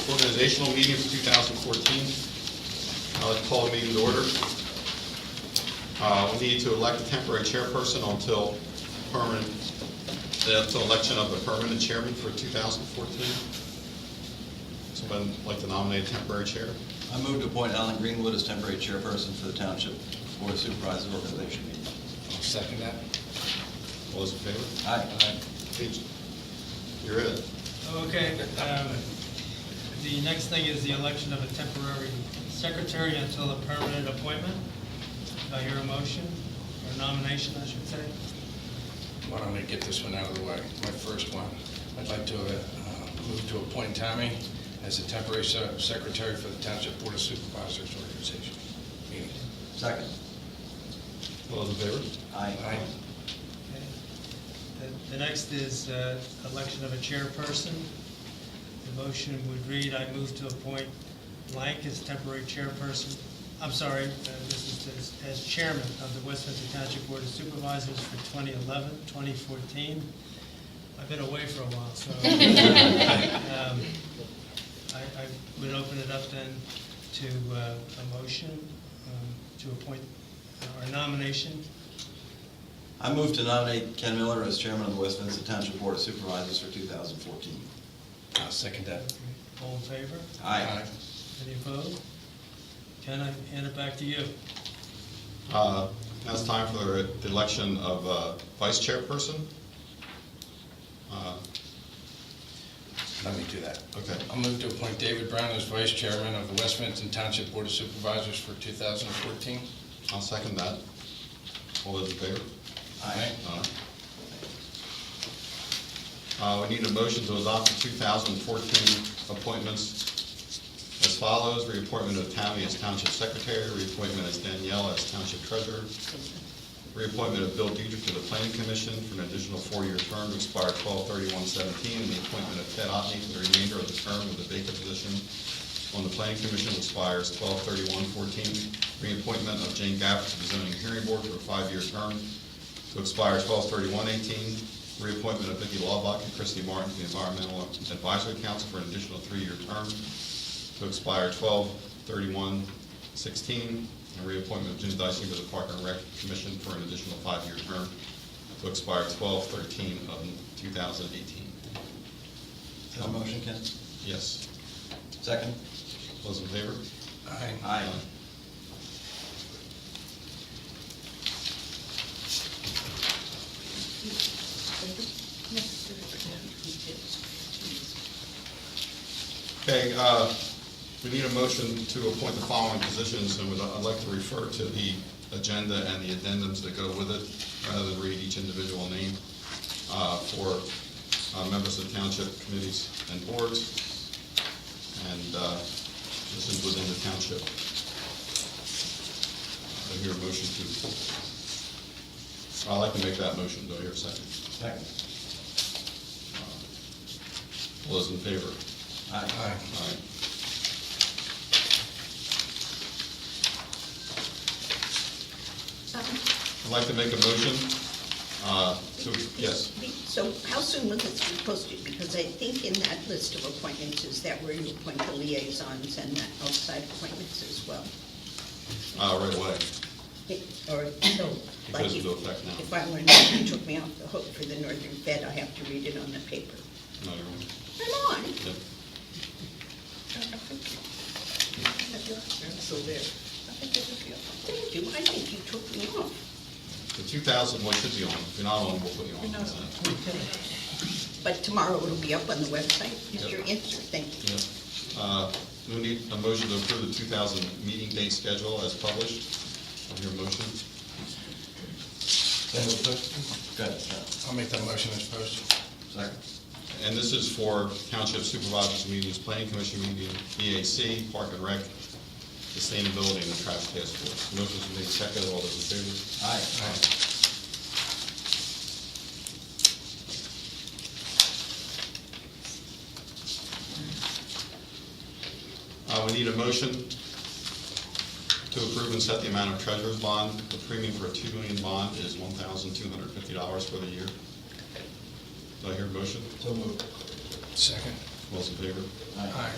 Organizational meeting for 2014. I'd like to call the meeting to order. We need to elect a temporary chairperson until election of the permanent chairman for 2014. Someone like to nominate a temporary chair? I move to appoint Alan Greenwood as temporary chairperson for the Township Board of Supervisors organization meeting. I'll second that. All those in favor? Aye. Page, you're it. Okay, the next thing is the election of a temporary secretary until a permanent appointment. Do I hear a motion, or nomination, I should say? Why don't we get this one out of the way? My first one. I'd like to move to appoint Tammy as a temporary secretary for the Township Board of Supervisors organization meeting. Second. All those in favor? Aye. Okay. The next is election of a chairperson. The motion would read, I move to appoint blank as temporary chairperson. I'm sorry, this is as chairman of the West Vincent Township Board of Supervisors for 2011, 2014. I've been away for a while, so I would open it up then to a motion to appoint or nomination. I move to nominate Ken Miller as chairman of the West Vincent Township Board of Supervisors for 2014. I'll second that. All in favor? Aye. Any opposed? Ken, I hand it back to you. Now it's time for the election of vice chairperson. Let me do that. Okay. I'll move to appoint David Brown as vice chairman of the West Vincent Township Board of Supervisors for 2014. I'll second that. All those in favor? Aye. We need a motion to adopt the 2014 appointments as follows: reappointment of Tammy as Township Secretary, reappointment as Danielle as Township Treasurer, reappointment of Bill Diedrich to the Planning Commission for an additional 4-year term to expire 12/31/17, and the appointment of Ted Otney for the remainder of the term of the vacant position on the Planning Commission expires 12/31/14. Reappointment of Jane Gabbard to the Zoning Hearing Board for a 5-year term to expire 12/31/18. Reappointment of Vicki Laubach and Christy Martin to the Environmental Advisory Council for an additional 3-year term to expire 12/31/16. And reappointment of Jim Dicey to the Park and Rec Commission for an additional 5-year term to expire 12/13/2018. Is that a motion, Ken? Yes. Second. Those in favor? Aye. Aye. Okay, we need a motion to appoint the following positions, and I'd like to refer to the agenda and the addendums that go with it, rather than read each individual name, for members of township committees and boards, and this is within the township. I hear a motion to, I'd like to make that motion. Do I hear a second? Second. All those in favor? Aye. Aye. All right. I'd like to make a motion yes. So how soon will this be posted? Because I think in that list of appointments is that where you appoint the liaisons and the outside appointments as well. Right away, Or, so, like because it'll affect now. if I were, you took me off the hook for the Northern Fed, I have to read it on the paper. No, you're on. I'm on. Yep. So there. Thank you, I think you took me off. The 2001 should be on. If you're not on, we'll put you on. But tomorrow it'll be up on the website. Is Yep. your answer? Thank you. Yeah. We need a motion to approve the 2000 meeting date schedule as published. I hear a motion. Good. I'll make that motion as posted. Second. And this is for Township Supervisors meetings, Planning Commission meeting, BAC, Park and Rec, Sustainability, and the Trash Task Force. Motion's been made, second. All those in favor? Aye. We need a motion to approve and set the amount of treasurer's bond. The premium for a $2 million bond is $1,250 for the year. Do I hear a motion? So moved. Second. All those in favor? Aye.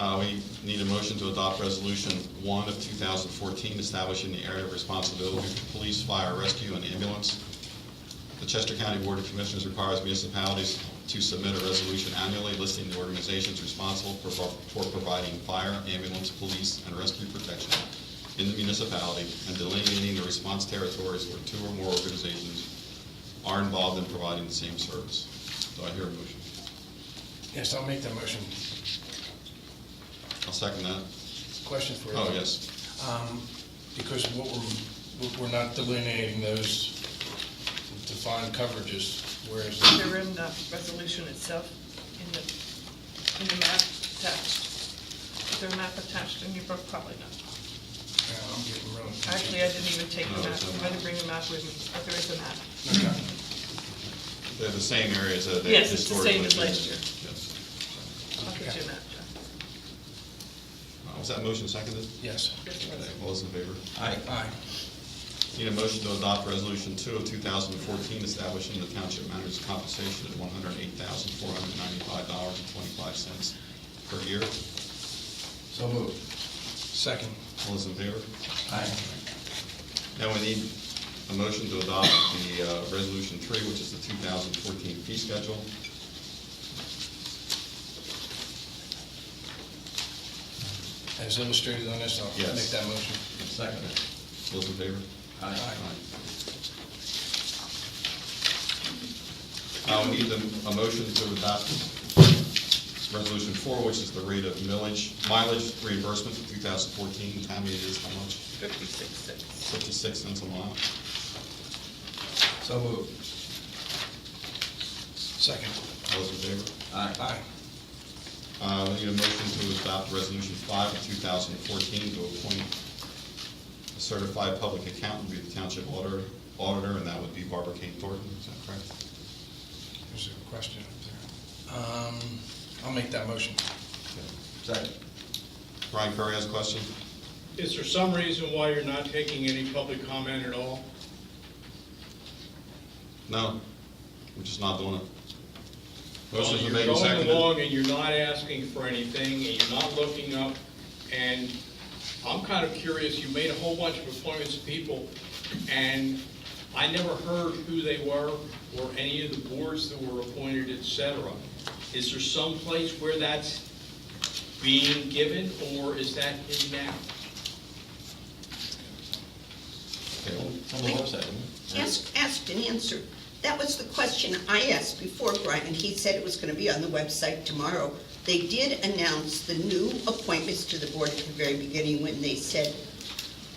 We need a motion to adopt Resolution 1 of 2014, establishing the area of responsibility for police, fire, rescue, and ambulance. The Chester County Board of Commissioners requires municipalities to submit a resolution annually listing the organizations responsible for providing fire, ambulance, police, and rescue protection in the municipality and delineating the response territories where two or more organizations are involved in providing the same service. Do I hear a motion? Yes, I'll make that motion. I'll second that. Question for you. Oh, yes. Because what we're not delineating those defined coverages, whereas. They're in the resolution itself, in the map attached. Is there a map attached in your book? Probably not. I'm getting really confused. Actually, I didn't even take the No, map. it's I not. didn't bring the map with me, but there is a map. Okay. They're the same areas that they Yes, it's the same historically as last been. year. Yes. I'll get you a map, Jeff. Was that motion seconded? Yes. This Okay, was- all those in favor? Aye. Aye. Need a motion to adopt Resolution 2 of 2014, establishing the township manager's compensation at $108,495.25 per year. So moved. Second. All those in favor? Aye. Now we need a motion to adopt the Resolution 3, which is the 2014 fee schedule. As illustrated on this, I'll Yes. make that motion. Second. Those in favor? Aye. We need a motion to adopt Resolution 4, which is the rate of mileage reimbursement for 2014. Tammy, it is how much? 56.6. 56 cents a mile. So moved. Second. All those in favor? Aye. Aye. We need a motion to adopt Resolution 5 of 2014 to appoint a certified public accountant to be the township auditor, and that would be Barbara Kane Thornton. Is that correct? There's a question up there. I'll make that motion. Second. Brian Curry has a question? Is there some reason why you're not taking any public comment at all? No, we're just not doing it. Well, Motion's been you're made and going seconded. along and you're not asking for anything, and you're not looking up, and I'm kind of curious, you made a whole bunch of appointments of people, and I never heard who they were, or any of the boards that were appointed, et cetera. Is there some place where that's being given, or is that hidden out? Okay, well, It's on the website, isn't it? Asked and answered. That was the question I asked before, Brian. He said it was going to be on the website tomorrow. They did announce the new appointments to the board at the very beginning when they said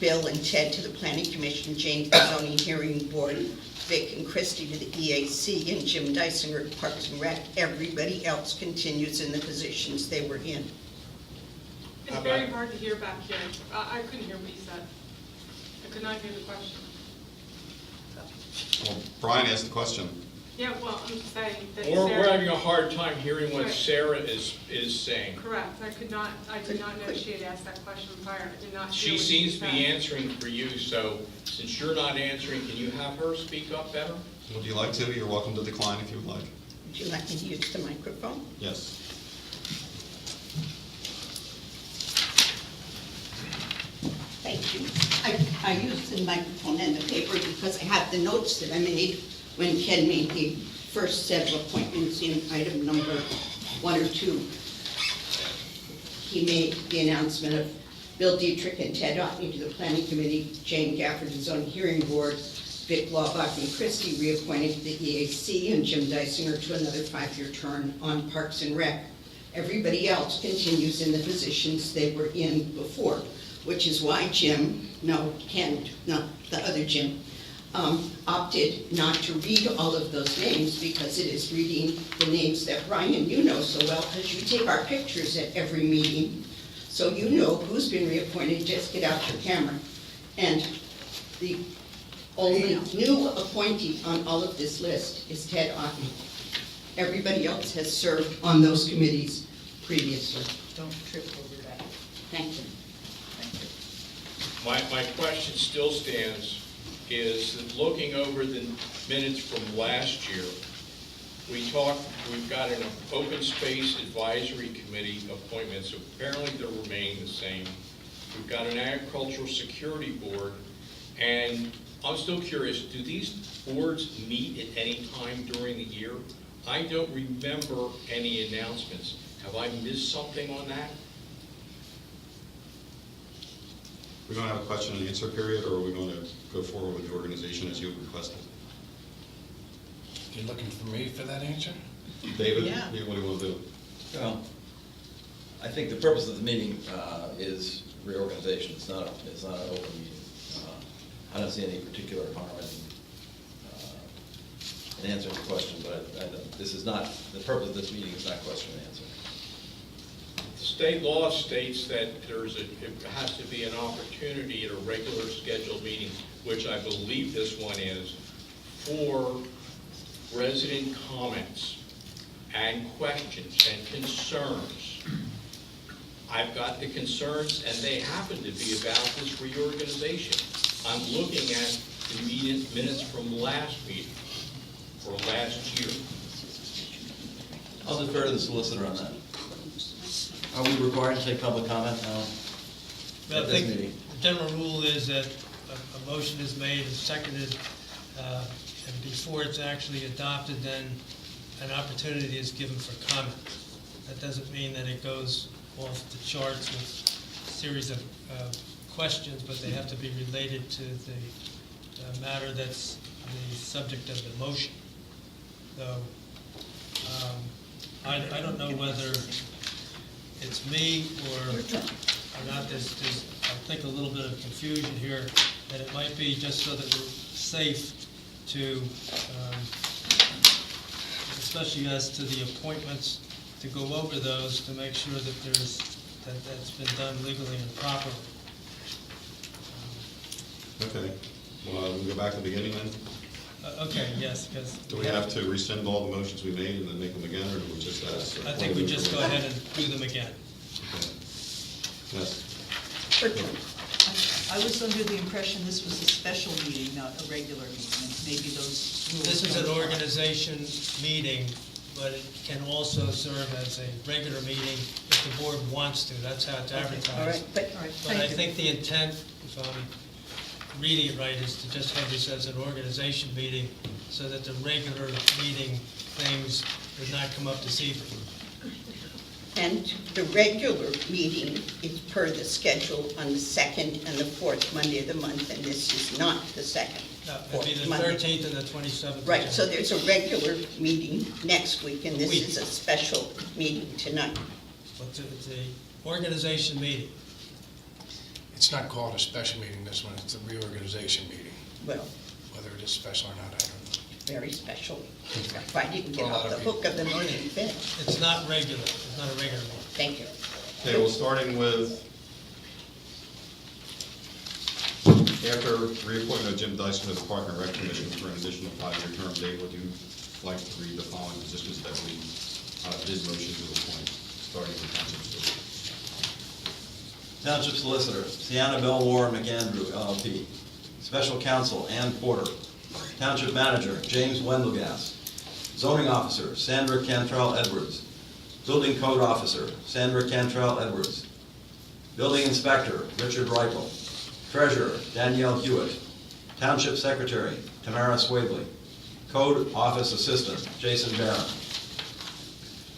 Bill and Ted to the Planning Commission, Jane to the Zoning Hearing Board, Vic and Christie to the EAC, and Jim Dysinger to Parks and Rec. Everybody else continues in the positions they were in. It's very hard to hear back here. I couldn't hear what you said. I could not hear the question. well, Brian asked the question. Yeah, well, I'm saying that We're having Sarah, a hard time hearing what Right. Sarah is saying. correct, I did not know she had asked that question prior. I did not hear She what you seems to said. be answering for you, so since you're not answering, can you have her speak up better? Would you like to? You're welcome to decline if you would like. Would you like me to use the microphone? Yes. Thank you. I used the microphone and the paper because I have the notes that I made when Ken made the first set of appointments in item number 1 or 2. He made the announcement of Bill Dietrich and Ted Otney to the Planning Committee, Jane Gafford to the Zoning Hearing Board, Vic Laubach and Christie reappointed to the EAC, and Jim Dysinger to another 5-year term on Parks and Rec. Everybody else continues in the positions they were in before, which is why Ken, not the other Jim, opted not to read all of those names, because it is reading the names that Brian, you know so well, because you take our pictures at every meeting, so you know who's been reappointed. Just get out your camera. And the only new appointee on all of this list is Ted Otney. Everybody else has served on those committees previously. Don't trip over that. Thank you. My question still stands, is that looking over the minutes from last year, we've got an open space advisory committee appointments, apparently they're remaining the same. We've got an agricultural security board, and I'm still curious, do these boards meet at any time during the year? I don't remember any announcements. Have I missed something on that? We're going to have a question and answer period, or are we going to go forward with the organization as you requested? You're looking for me for that answer? David, Yeah. what do you want to do? Well, I think the purpose of the meeting is reorganization. It's not an open meeting. I don't see any particular harm in answering the question, but this is not, the purpose of this meeting is not question and answer. The state law states that it has to be an opportunity at a regular scheduled meeting, which I believe this one is, for resident comments and questions and concerns. I've got the concerns, and they happen to be about this reorganization. I'm looking at the minutes from last meeting, or last year. I'll defer to the solicitor on that. Are we required to take public comment now? Well, At I this think meeting? the general rule is that a motion is made and seconded, and before it's actually adopted, then an opportunity is given for comment. That doesn't mean that it goes off the charts with a series of questions, but they have to be related to the matter that's the subject of the motion. So, I don't know whether it's me or not. There's, I think, a little bit of confusion here, that it might be just so that we're safe to, especially as to the appointments, to go over those to make sure that that's been done legally and properly. Okay, well, we'll go back to the beginning then. Okay, yes, because. Do we have to rescind all the motions we made and then make them again, or do we just ask? I think we just go ahead and do them again. Okay. Yes. I was under the impression this was a special meeting, not a regular meeting. Maybe those rules. This is an don't apply. organization meeting, but it can also serve as a regular meeting if the board wants to. That's how it's advertised. All right, but All right, But I thank you. think the intent, if I'm reading it right, is to just have this as an organization meeting so that the regular meeting things would not come up this evening. And the regular meeting is per the schedule on the second and the fourth Monday of the month, and this is not the second, No, it'd fourth be the Monday. 13th and the 27th. Right, so there's a regular meeting next week, and this Week. is a special meeting tonight. It's a organization meeting. It's not called a special meeting, this one, it's a reorganization meeting. Well, Whether it is special or not, I don't know. very special. If I didn't get For a lot off the of hook of the morning finish. It's not regular, it's not a regular meeting. Thank you. Okay, well, starting with, after reappointment of Jim Dyson to the Park and Rec Commission for an additional 5-year term, Dave, would you like to read the following positions that we did motion to appoint, starting with Township Solicitor? Township Solicitor, Sienna Belwar McAndrew, LLP. Special Counsel, Ann Porter. Township Manager, James Wendelgas. Zoning Officer, Sandra Cantrell Edwards. Building Code Officer, Sandra Cantrell Edwards. Building Inspector, Richard Reichel. Treasurer, Danielle Hewitt. Township Secretary, Tamara Swavely. Code Office Assistant, Jason Barron.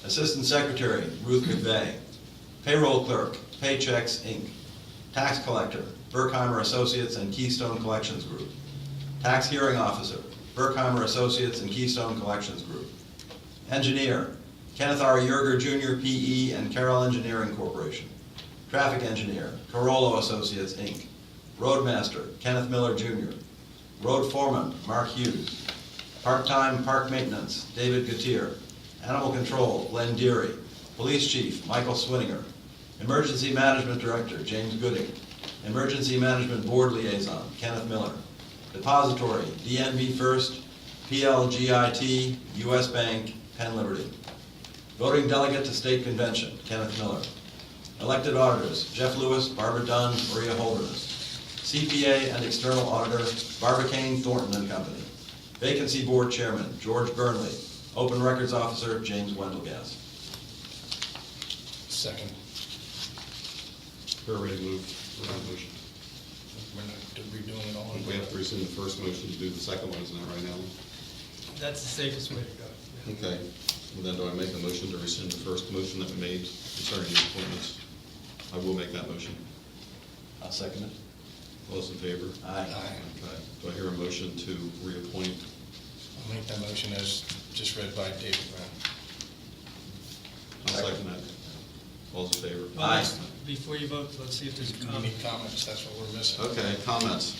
Assistant Secretary, Ruth McVeigh. Payroll Clerk, Paychecks, Inc. Tax Collector, Berkheimer Associates and Keystone Collections Group. Tax Hearing Officer, Berkheimer Associates and Keystone Collections Group. Engineer, Kenneth R. Yerger Jr., P.E., and Carroll Engineering Corporation. Traffic Engineer, Carollo Associates, Inc. Roadmaster, Kenneth Miller Jr. Road Foreman, Mark Hughes. Part-time Park Maintenance, David Gutierre. Animal Control, Glenn Deary. Police Chief, Michael Swinninger. Emergency Management Director, James Gooding. Emergency Management Board Liaison, Kenneth Miller. Depository, DNB First, PLGIT, US Bank, Penn Liberty. Voting Delegate to State Convention, Kenneth Miller. Elected Auditors, Jeff Lewis, Barbara Dunn, Maria Holderness. CPA and External Auditor, Barbara Kane, Thornton and Company. Vacancy Board Chairman, George Burnley. Open Records Officer, James Wendelgas. Second. We're ready to move for that motion. We're not redoing it all. We have to rescind the first motion to do the second one, isn't that right, Alan? That's the safest way to go. Okay, well then do I make a motion to rescind the first motion that we made concerning the appointments? I will make that motion. I'll second it. All those in favor? Aye. Okay, do I hear a motion to reappoint? I'll make that motion as just read by David Brown. I'll second that. All those in favor? Well, Aye. Before you vote, let's see if there's a We comment. need comments, that's what we're missing. Okay, comments?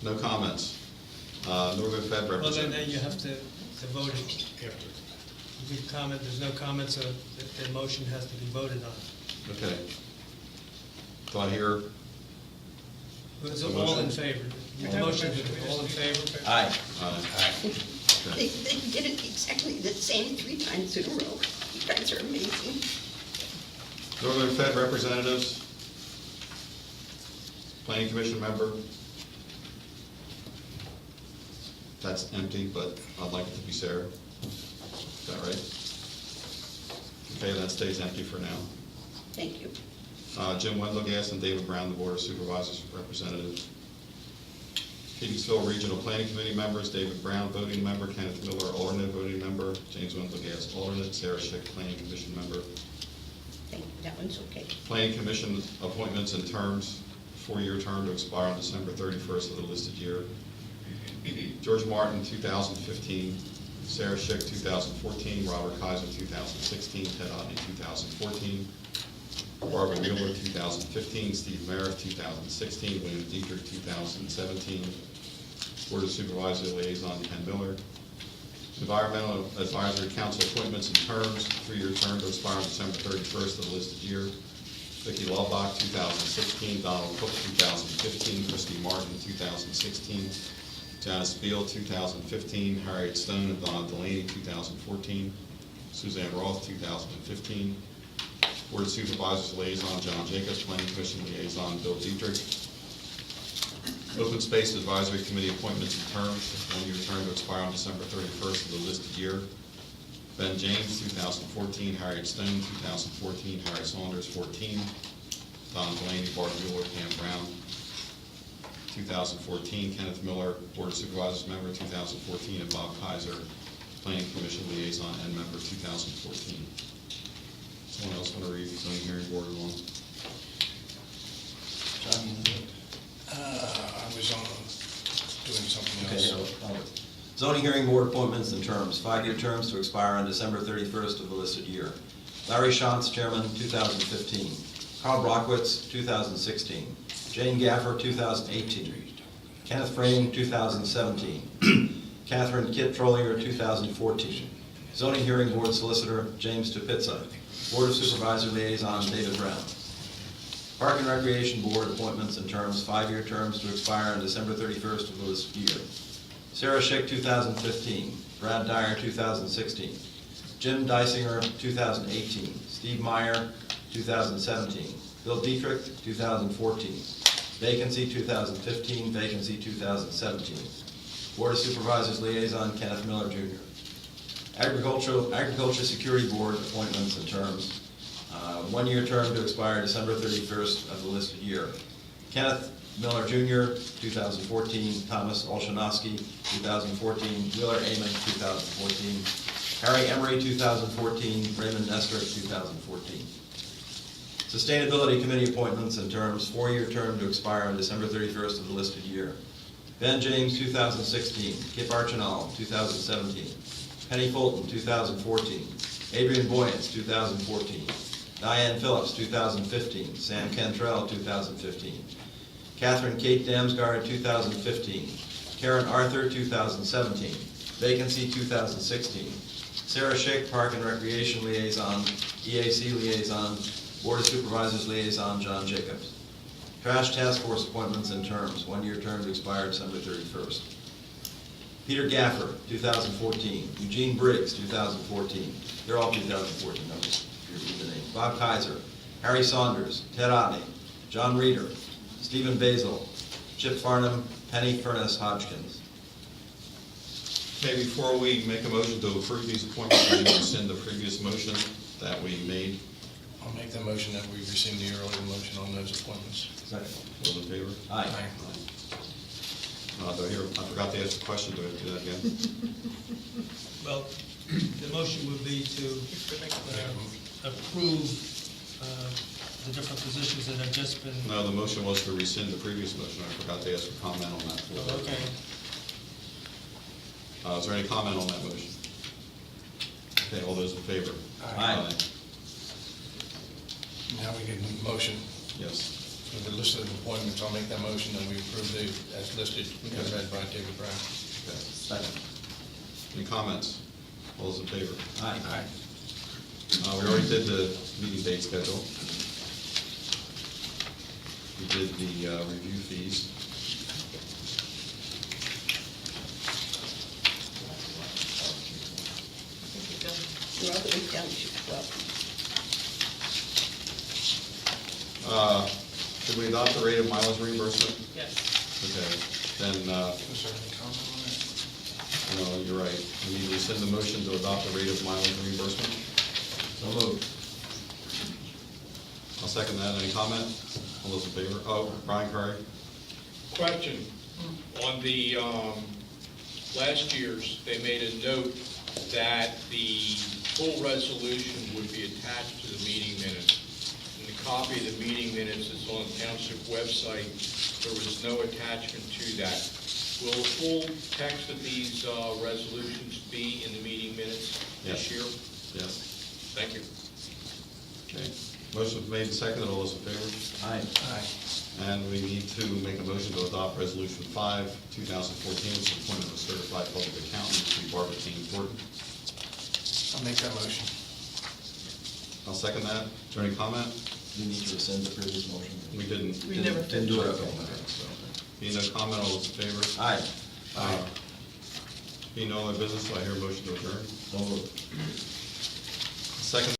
No comments. Northern Fed Well, then representative. you have to vote it. After. You can comment, there's no comment, so the motion has to be voted on. Okay. Do I hear? It's The all in motion? favor. The motion, all in favor? Aye. Aye. They did it exactly the same 3 times in a row. You guys are amazing. Northern Fed representatives? Planning Commission member? That's empty, but I'd like it to be Sarah. Is that right? Okay, that stays empty for now. Thank you. Jim Wendelgas and David Brown, the Board of Supervisors representative. Petersville Regional Planning Committee members, David Brown, voting member, Kenneth Miller, alternate voting member, James Wendelgas, alternate, Sarah Schick, Planning Commission member. Thank you. That one's okay. Planning Commission appointments and terms, 4-year term to expire on December 31st of the listed year. George Martin, 2015, Sarah Schick, 2014, Robert Kaiser, 2016, Ted Otney, 2014, Barbara Mueller, 2015, Steve Merritt, 2016, William Dietrich, 2017, Board of Supervisors Liaison, Ken Miller. Environmental Advisory Council appointments and terms, 3-year term to expire on December 31st of the listed year. Vicki Laubach, 2016, Donald Cook, 2015, Christy Martin, 2016, Janice Beal, 2015, Harriet Stone and Donna Delaney, 2014, Suzanne Roth, 2015, Board of Supervisors Liaison, John Jacobs, Planning Commission Liaison, Bill Dietrich. Open Space Advisory Committee appointments and terms, 1-year term to expire on December 31st of the listed year. Ben James, 2014, Harriet Stone, 2014, Harry Saunders, 14, Don Delaney, Bart Mueller, Pam Brown, 2014, Kenneth Miller, Board of Supervisors member, 2014, and Bob Kaiser, Planning Commission Liaison and member, 2014. Someone else want to read the zoning hearing board one? I was on, doing something Okay, else. Zoning Hearing Board appointments and terms, 5-year terms to expire on December 31st of the listed year. Larry Shantz, Chairman, 2015. Carl Brockwitz, 2016. Jane Gaffer, 2018. Kenneth Frame, 2017. Catherine Kit Trollier, 2014. Zoning Hearing Board Solicitor, James Tupitza. Board of Supervisor Liaison, David Brown. Park and Recreation Board appointments and terms, 5-year terms to expire on December 31st of the listed year. Sarah Schick, 2015. Brad Dyer, 2016. Jim Dysinger, 2018. Steve Meyer, 2017. Bill Dietrich, 2014. Vacancy 2015, vacancy 2017. Board of Supervisors Liaison, Kenneth Miller, Jr. Agriculture Security Board appointments and terms, 1-year term to expire December 31st of the listed year. Kenneth Miller, Jr., 2014, Thomas Olshanovsky, 2014, Wheeler Amon, 2014, Harry Emery, 2014, Raymond Nestor, 2014. Sustainability Committee appointments and terms, 4-year term to expire on December 31st of the listed year. Ben James, 2016, Kip Archinal, 2017, Penny Fulton, 2014, Adrian Boyens, 2014, Diane Phillips, 2015, Sam Cantrell, 2015, Catherine Kate Damsgaard, 2015, Karen Arthur, 2017, vacancy 2016, Sarah Schick, Park and Recreation Liaison, EAC Liaison, Board of Supervisors Liaison, John Jacobs. Trash Task Force appointments and terms, 1-year term to expire December 31st. Peter Gaffer, 2014. Eugene Briggs, 2014. They're all 2014 numbers, if you read the name. Bob Kaiser, Harry Saunders, Ted Otney, John Reeder, Stephen Basil, Chip Farnham, Penny Furness Hodgkins. Okay, before we make a motion to approve these appointments, we need to rescind the previous motion that we made. I'll make the motion that we rescind the earlier motion on those appointments. Second. Those in favor? Aye. Do I hear, I forgot to ask a question, do I have to do that again? Well, the motion would be to approve the different positions that have just been. No, the motion was to rescind the previous motion, I forgot to ask a comment on that. Oh, okay. Is there any comment on that motion? Okay, all those in favor? Aye. Now we get a motion Yes. for the list of appointments. I'll make that motion and we approve the, as listed, as read by David Brown. Okay. Second. Any comments? All those in favor? Aye. We already did the meeting date schedule. We did the review fees. We're all the way down to 12. Should we adopt the rate of mileage reimbursement? Yes. Okay, then, Was there any comment on that? no, you're right. We need to rescind the motion to adopt the rate of mileage reimbursement. So moved. I'll second that. Any comment? All those in favor? Oh, Brian Curry? Question, on the, last year's, they made a note that the full resolution would be attached to the meeting minutes. In the copy of the meeting minutes that's on the Township website, there was no attachment to that. Will the full text of these resolutions be in the meeting minutes this Yes. year? Yes. Thank you. Okay. Motion made and seconded. All those in favor? Aye. And we need to make a motion to adopt Resolution 5, 2014, it's the appointment of a certified public accountant to Barbara Team Thornton. I'll make that motion. I'll second that. Is there any comment? We need to rescind the previous motion. We didn't. We never Didn't do it, okay. So, being no comment, all those in favor? Aye. Being no other business, do I hear a motion to adjourn? So moved. Second.